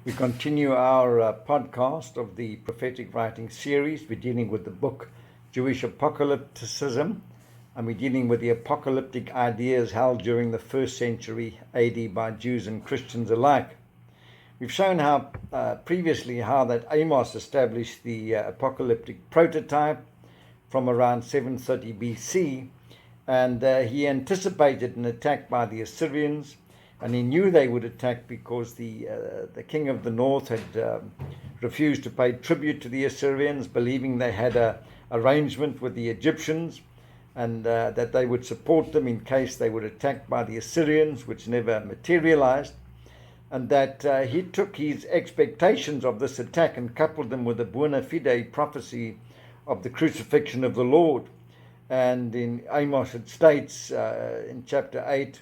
We continue our podcast of the prophetic writing series. We're dealing with the book Jewish Apocalypticism, and we're dealing with the apocalyptic ideas held during the first century AD by Jews and Christians alike. We've shown how previously how that Amos established the apocalyptic prototype from around 730 BC, and he anticipated an attack by the Assyrians. And he knew they would attack because the king of the north had refused to pay tribute to the Assyrians, believing they had an arrangement with the Egyptians, and that they would support them in case they were attacked by the Assyrians, which never materialized. And that he took his expectations of this attack and coupled them with a bona fide prophecy of the crucifixion of the Lord. And in Amos it states in chapter 8,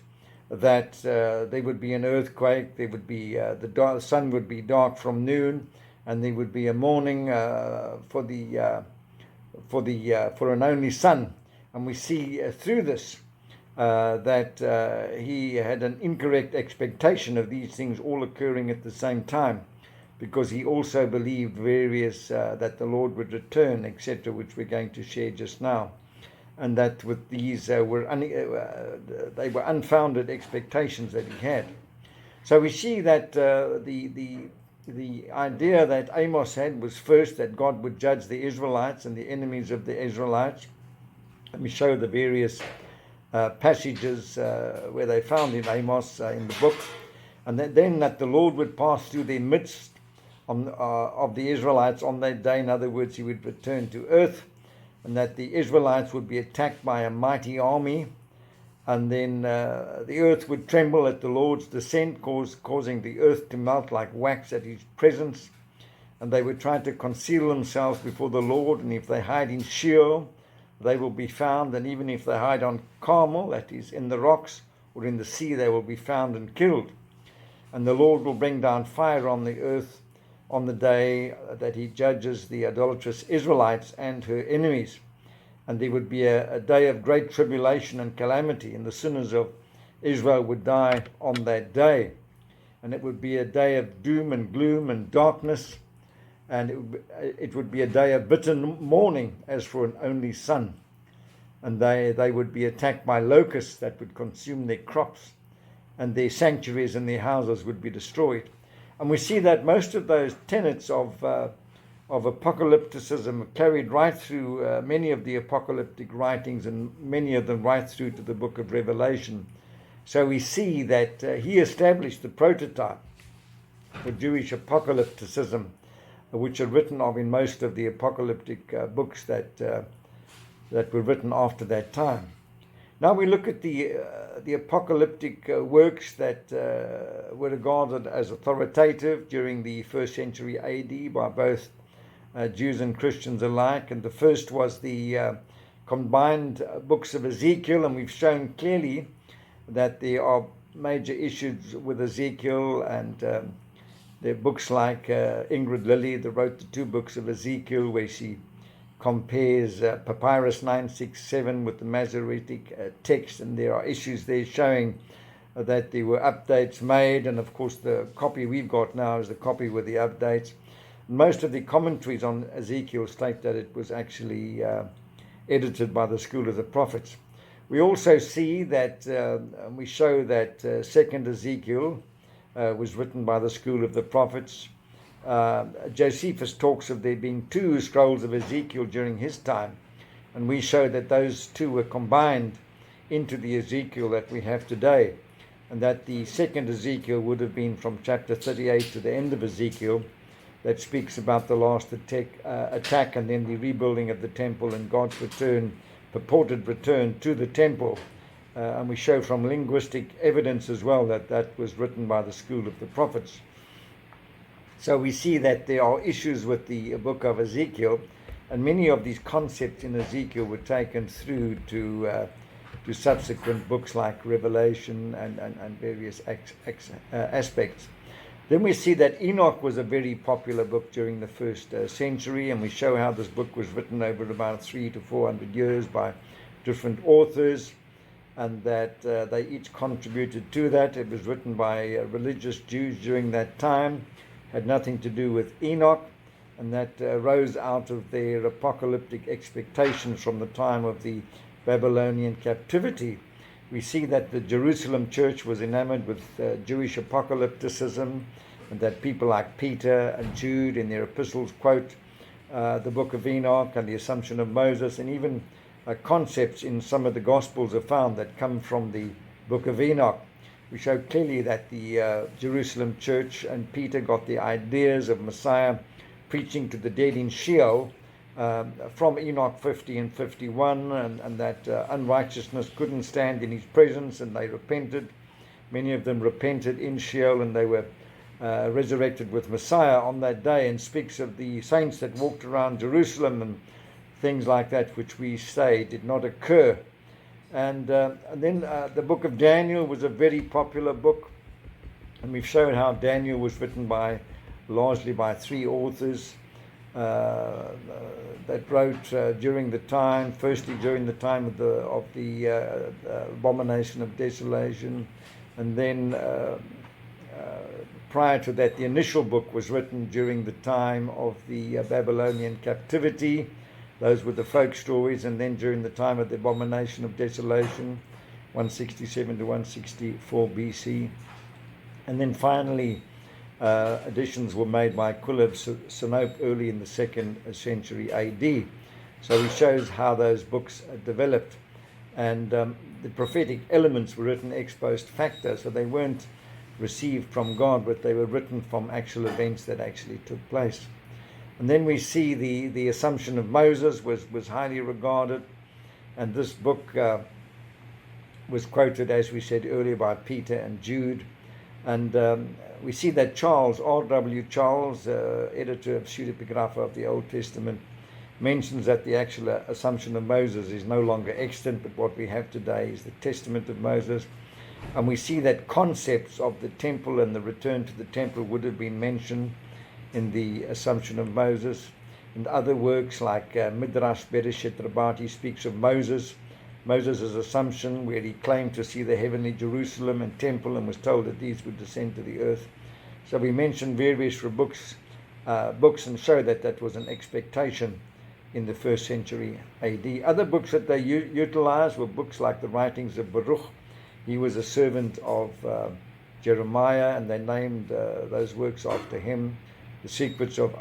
that there would be an earthquake, there would be the sun would be dark from noon, and there would be a mourning for an only son. And we see through this that he had an incorrect expectation of these things all occurring at the same time, because he also believed various that the Lord would return, etc., which we're going to share just now. And that with these they were unfounded expectations that he had. So we see that the idea that Amos had was first that God would judge the Israelites and the enemies of the Israelites. Let me show the various passages where they found in Amos in the book, and then that the Lord would pass through their midst of the Israelites on that day. In other words, he would return to earth, and that the Israelites would be attacked by a mighty army, and then the earth would tremble at the Lord's descent, causing the earth to melt like wax at his presence, and they would try to conceal themselves before the Lord, and if they hide in Sheol, they will be found, and even if they hide on Carmel, that is, in the rocks, or in the sea, they will be found and killed. And the Lord will bring down fire on the earth on the day that he judges the idolatrous Israelites and her enemies. And there would be a day of great tribulation and calamity, and the sinners of Israel would die on that day. And it would be a day of doom and gloom and darkness, and it would be a day of bitter mourning as for an only son. And they would be attacked by locusts that would consume their crops, and their sanctuaries and their houses would be destroyed. And we see that most of those tenets of apocalypticism are carried right through many of the apocalyptic writings, and many of them right through to the book of Revelation. So we see that he established the prototype for Jewish apocalypticism, which are written of in most of the apocalyptic books that were written after that time. Now we look at the apocalyptic works that were regarded as authoritative during the first century AD by both Jews and Christians alike. And the first was the combined books of Ezekiel, and we've shown clearly that there are major issues with Ezekiel, and there are books like Ingrid Lilly that wrote the two books of Ezekiel, where she compares Papyrus 967 with the Masoretic text, and there are issues there showing that there were updates made, and of course the copy we've got now is the copy with the updates. Most of the commentaries on Ezekiel state that it was actually edited by the school of the prophets. We also see that, we show that second Ezekiel was written by the school of the prophets. Josephus talks of there being two scrolls of Ezekiel during his time, and we show that those two were combined into the Ezekiel that we have today, and that the second Ezekiel would have been from chapter 38 to the end of Ezekiel, that speaks about the last attack and then the rebuilding of the temple and God's purported return to the temple. And we show from linguistic evidence as well that that was written by the school of the prophets. So we see that there are issues with the book of Ezekiel, and many of these concepts in Ezekiel were taken through to subsequent books like Revelation and various aspects. Then we see that Enoch was a very popular book during the first century, and we show how this book was written over about 300 to 400 years by different authors, and that they each contributed to that. It was written by religious Jews during that time, had nothing to do with Enoch, and that rose out of their apocalyptic expectations from the time of the Babylonian captivity. We see that the Jerusalem church was enamored with Jewish apocalypticism, and that people like Peter and Jude in their epistles quote the book of Enoch and the Assumption of Moses, and even concepts in some of the Gospels are found that come from the book of Enoch. We show clearly that the Jerusalem church and Peter got the ideas of Messiah preaching to the dead in Sheol from Enoch 50 and 51, and that unrighteousness couldn't stand in his presence, and they repented. Many of them repented in Sheol, and they were resurrected with Messiah on that day, and speaks of the saints that walked around Jerusalem and things like that, which we say did not occur. And then the book of Daniel was a very popular book, and we've shown how Daniel was written largely by three authors that wrote during the time, firstly during the time of the abomination of desolation, and then prior to that, the initial book was written during the time of the Babylonian captivity. Those were the folk stories, and then during the time of the abomination of desolation, 167 to 164 BC. And then finally, additions were made by Kuleb Sinope early in the 2nd century AD. So he shows how those books developed. And the prophetic elements were written ex post facto, so they weren't received from God, but they were written from actual events that actually took place. And then we see the Assumption of Moses was highly regarded, and this book was quoted, as we said earlier, by Peter and Jude. And we see that Charles, R.W. Charles, editor of Pseudepigrapha of the Old Testament, mentions that the actual Assumption of Moses is no longer extant, but what we have today is the Testament of Moses. And we see that concepts of the temple and the return to the temple would have been mentioned in the Assumption of Moses. And other works like Midrash Bereshit Rabbati speaks of Moses' assumption, where he claimed to see the heavenly Jerusalem and temple and was told that these would descend to the earth. So we mentioned various books and show that that was an expectation in the 1st century AD. Other books that they utilized were books like the writings of Baruch. He was a servant of Jeremiah, and they named those works after him. The Secrets of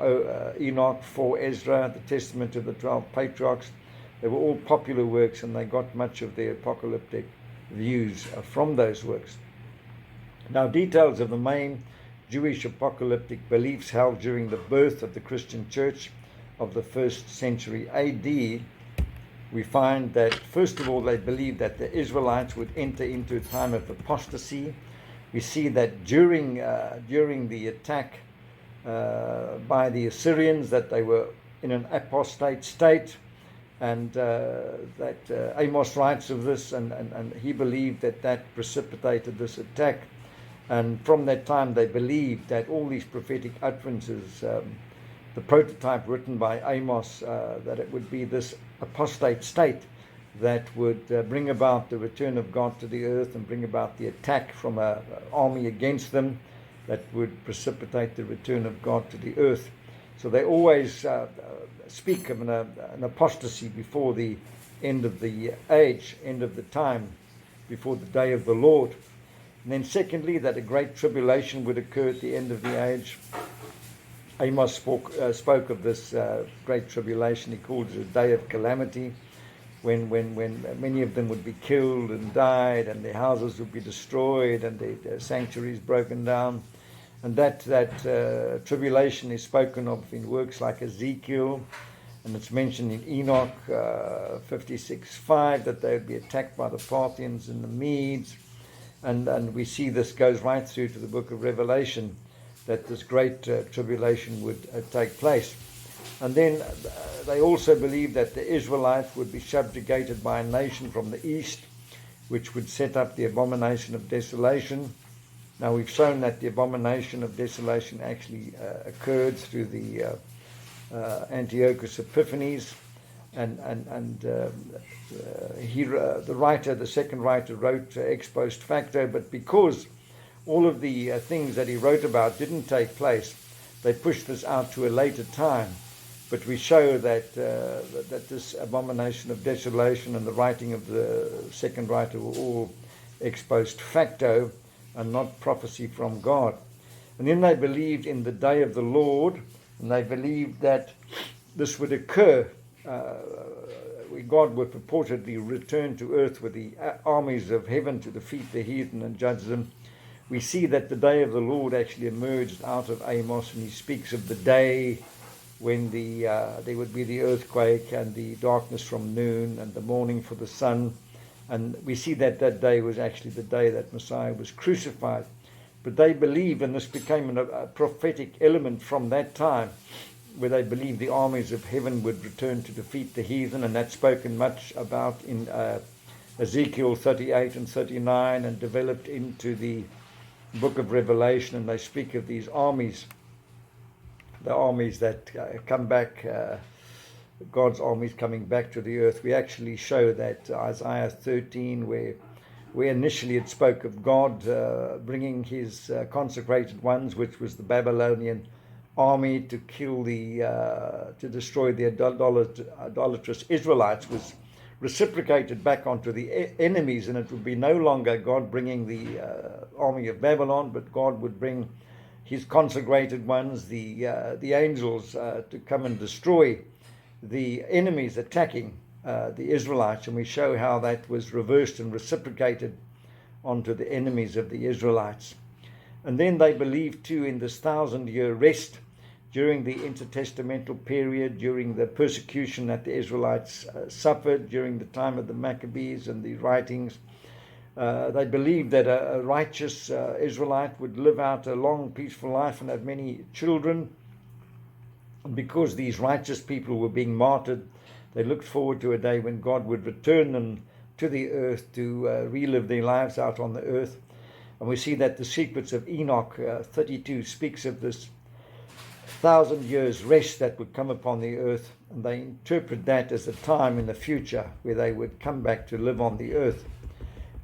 Enoch, for Ezra, the Testament of the 12 Patriarchs. They were all popular works, and they got much of their apocalyptic views from those works. Now, details of the main Jewish apocalyptic beliefs held during the birth of the Christian church of the 1st century AD, we find that, first of all, they believed that the Israelites would enter into a time of apostasy. We see that during the attack by the Assyrians, that they were in an apostate state, and that Amos writes of this, and he believed that precipitated this attack. And from that time they believed that all these prophetic utterances, the prototype written by Amos, that it would be this apostate state that would bring about the return of God to the earth and bring about the attack from an army against them that would precipitate the return of God to the earth. So they always speak of an apostasy before the end of the age, end of the time, before the day of the Lord. And then secondly, that a great tribulation would occur at the end of the age. Amos spoke of this great tribulation. He called it a day of calamity, when many of them would be killed and died, and their houses would be destroyed, and their sanctuaries broken down. And that tribulation is spoken of in works like Ezekiel, and it's mentioned in Enoch 56:5 that they would be attacked by the Parthians and the Medes, and we see this goes right through to the book of Revelation, that this great tribulation would take place. And then they also believed that the Israelites would be subjugated by a nation from the east, which would set up the abomination of desolation. Now, we've shown that the abomination of desolation actually occurred through the Antiochus Epiphanes, and the second writer, wrote ex post facto, but because all of the things that he wrote about didn't take place, they push this out to a later time. But we show that that this abomination of desolation and the writing of the second writer were all ex post facto and not prophecy from God. And then they believed in the day of the Lord, and they believed that this would occur. God would purportedly return to earth with the armies of heaven to defeat the heathen and judge them. We see that the day of the Lord actually emerged out of Amos, and he speaks of the day when there would be the earthquake and the darkness from noon and the morning for the sun. And we see that that day was actually the day that Messiah was crucified. But they believe, and this became a prophetic element from that time, where they believed the armies of heaven would return to defeat the heathen, and that's spoken much about in Ezekiel 38 and 39 and developed into the book of Revelation. And they speak of these armies, the armies that come back, God's armies coming back to the earth. We actually show that Isaiah 13, where initially it spoke of God bringing his consecrated ones, which was the Babylonian army, to kill to destroy the idolatrous Israelites, was reciprocated back onto the enemies, and it would be no longer God bringing the army of Babylon, but God would bring his consecrated ones, the angels, to come and destroy the enemies attacking the Israelites. And we show how that was reversed and reciprocated onto the enemies of the Israelites. And then they believed too in this 1,000-year rest during the intertestamental period, during the persecution that the Israelites suffered during the time of the Maccabees and the writings. They believed that a righteous Israelite would live out a long, peaceful life and have many children. And because these righteous people were being martyred, they looked forward to a day when God would return them to the earth to relive their lives out on the earth. And we see that the secrets of Enoch 32 speaks of this 1,000 years rest that would come upon the earth, and they interpret that as a time in the future where they would come back to live on the earth.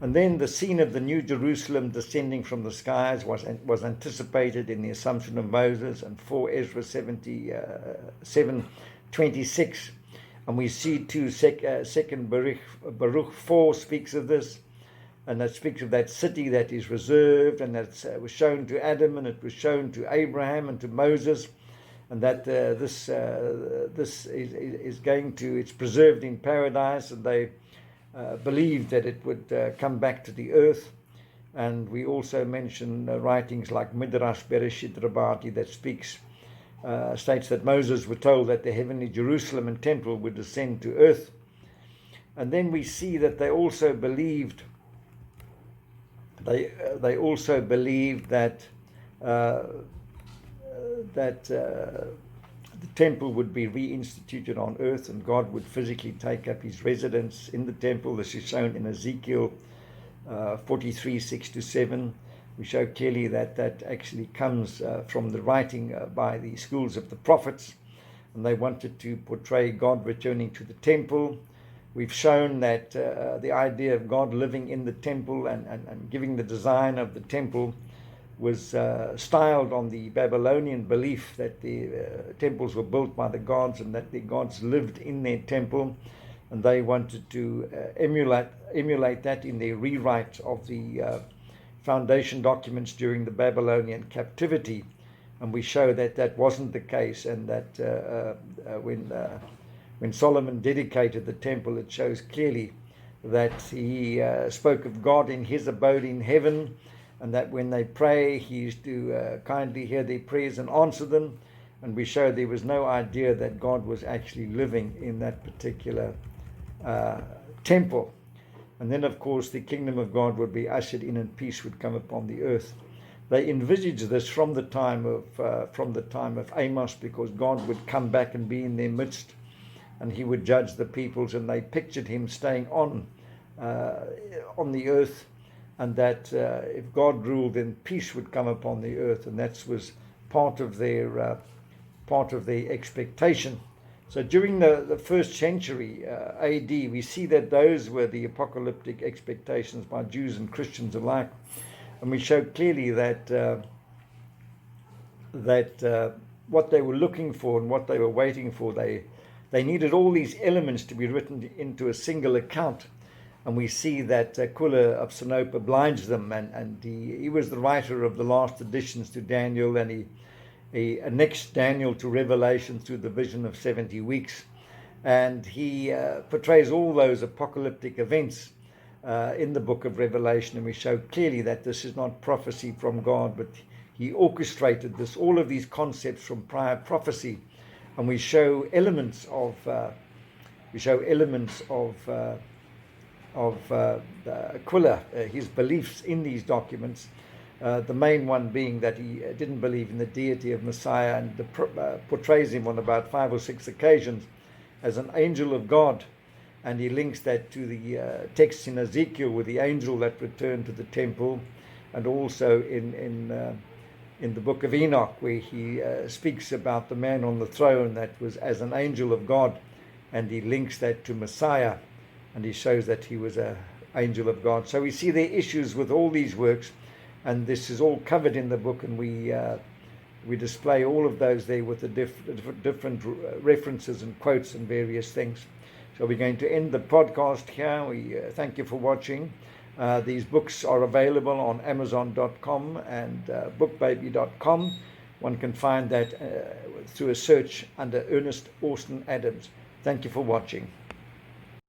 And then the scene of the New Jerusalem descending from the skies was anticipated in the Assumption of Moses and 4 Ezra 7:26. And we see too, second Baruch 4 speaks of this, and that speaks of that city that is reserved, and that was shown to Adam, and it was shown to Abraham and to Moses, and that this is going to, it's preserved in paradise, and they believed that it would come back to the earth. And we also mention writings like Midrash Bereshit Rabbati that states that Moses was told that the heavenly Jerusalem and temple would descend to earth. And then we see that they also believed that the temple would be reinstituted on earth, and God would physically take up his residence in the temple. This is shown in Ezekiel 43, 6-7. We show clearly that that actually comes from the writing by the schools of the prophets, and they wanted to portray God returning to the temple. We've shown that the idea of God living in the temple and giving the design of the temple was styled on the Babylonian belief that the temples were built by the gods and that the gods lived in their temple, and they wanted to emulate that in their rewrite of the foundation documents during the Babylonian captivity. And we show that that wasn't the case, and that when Solomon dedicated the temple, it shows clearly that he spoke of God in his abode in heaven, and that when they pray, he is to kindly hear their prayers and answer them. And we show there was no idea that God was actually living in that particular temple. And then, of course, the kingdom of God would be ushered in, and peace would come upon the earth. They envisaged this from the time of Amos, because God would come back and be in their midst, and he would judge the peoples. And they pictured him staying on the earth, and that if God ruled, then peace would come upon the earth, and that was part of their expectation. So during the first century AD, we see that those were the apocalyptic expectations by Jews and Christians alike, and we show clearly that that what they were looking for and what they were waiting for, they needed all these elements to be written into a single account. And we see that Aquila of Sinope obliged them, and he was the writer of the last additions to Daniel, and he annexed Daniel to Revelation through the vision of 70 weeks. And he portrays all those apocalyptic events in the book of Revelation, and we show clearly that this is not prophecy from God, but he orchestrated this, all of these concepts from prior prophecy. And we show elements of Aquila, his beliefs in these documents. The main one being that he didn't believe in the deity of Messiah, and portrays him on about 5 or 6 occasions as an angel of God. And he links that to the text in Ezekiel with the angel that returned to the temple, and also in the book of Enoch, where he speaks about the man on the throne that was as an angel of God, and he links that to Messiah, and he shows that he was an angel of God. So we see there are issues with all these works, and this is all covered in the book, and we display all of those there with the different references and quotes and various things. So we're going to end the podcast here. We thank you for watching. These books are available on Amazon.com and bookbaby.com. One can find that through a search under Ernest Austin Adams. Thank you for watching.